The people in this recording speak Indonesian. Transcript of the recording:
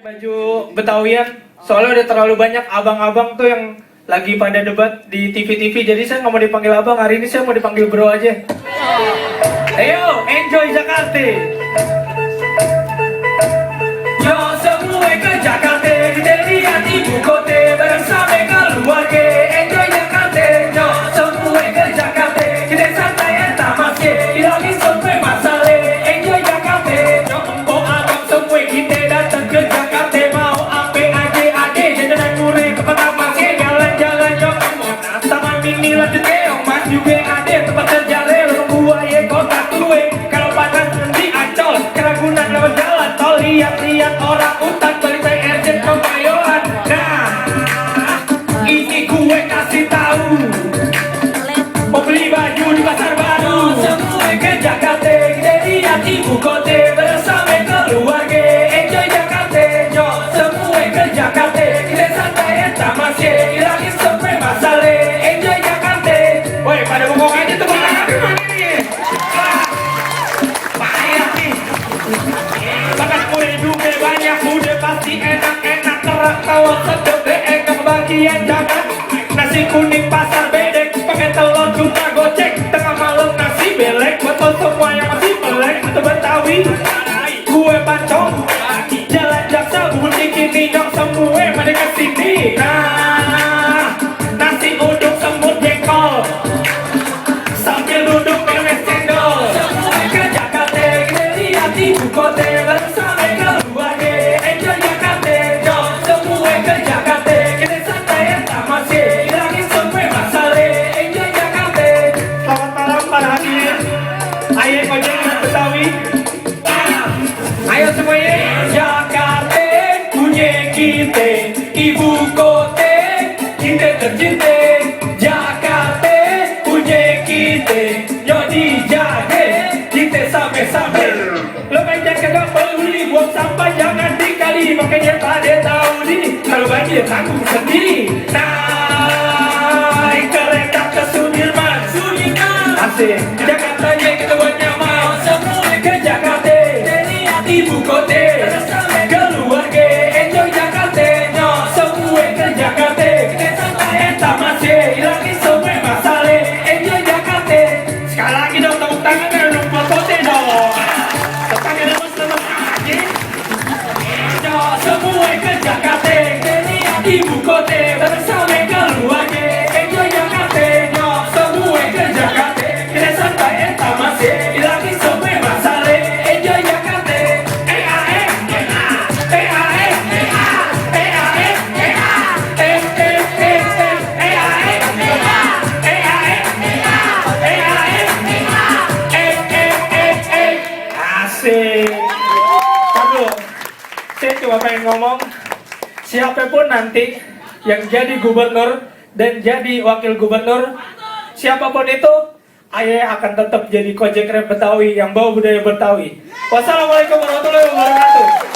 Baju Betawian, soalnya udah terlalu banyak abang-abang tuh yang lagi pada debat di TV-TV. Jadi saya nggak mau dipanggil abang, hari ini saya mau dipanggil bro aja. Ayo, enjoy Jakarta. Yo semua ke Jakarta, kita lihat ibu kota bersama keluarga. Enjoy Jakarta, yo semua ke Jakarta, kita santai entah masih hilangin sampai masalah. Enjoy Jakarta, yo empok abang semua kita datang ke Jakarta. Mau ampe ade jajanan murah ke pertama ke jalan-jalan yo empok. Taman mini lanjut ke Mas juga ada tempat kerja rel buaya kota tua. Kalau panas di Ancol, Keragunan lewat jalan tol, lihat-lihat orang utang beli PRJ Kebayoran. Nah, ini gue kasih tahu, mau beli baju di pasar baru. Semua ke Jakarta, kita lihat ibu kota bersama keluarga. Enjoy Jakarta, yo semua ke Jakarta, kita santai entah masih hilangin sampai masalah. Enjoy Jakarta, woi pada bengong aja tuh mana nih? Payah nih. Makan kue juga banyak, udah pasti enak-enak, kerak tawar sedap enak kebagian jangan. Nasi kuning pasar bedek, pakai telur juga gocek. Tengah malam nasi belek, buat lo semua yang masih melek atau Betawi. Kue pancong, jalan jaksa, bubur kini nyok semua pada kesini. Nah, nasi uduk semut jengkol, sambil duduk memes cendol. Semua ke Jakarta, kita lihat ibu kota bersama keluarga. Enjoy Jakarta, yo semua ke Jakarta, kita santai entah masih hilangin semua masalah. Enjoy Jakarta. Selamat malam para hadirin. Ayo ojek Betawi. Ayo semuanya. Jakarta punya kita, ibu kota kita tercinta. Jakarta punya kita, yo dijaga kita sampai-sampai. Lo banyak kagak peduli buang sampah jangan dikali, makanya pada tahu nih kalau banjir tanggung sendiri. Naik kereta ke Sudirman, asik. Jakartanya kita buat nyaman, semua ke Jakarta, lihat ibu kota keluarga. Enjoy Jakarta, yo semua ke Jakarta, kita santai entah masih hilangin semua masalah. Enjoy Jakarta. Sekali lagi dong tepuk tangan dong buat kota dong. Tangan lemes-lemes aja. Yo semua ke Jakarta, lihat ibu kota bersama keluarga. Enjoy Jakarta, yo semua ke Jakarta, kita santai entah masih hilangin semua masalah. Enjoy Jakarta. Asik. Aduh, saya cuma pengen ngomong, siapapun nanti yang jadi gubernur dan jadi wakil gubernur, siapapun itu, ayah akan tetap jadi kojek rem Betawi yang bawa budaya Betawi. Wassalamualaikum warahmatullahi wabarakatuh.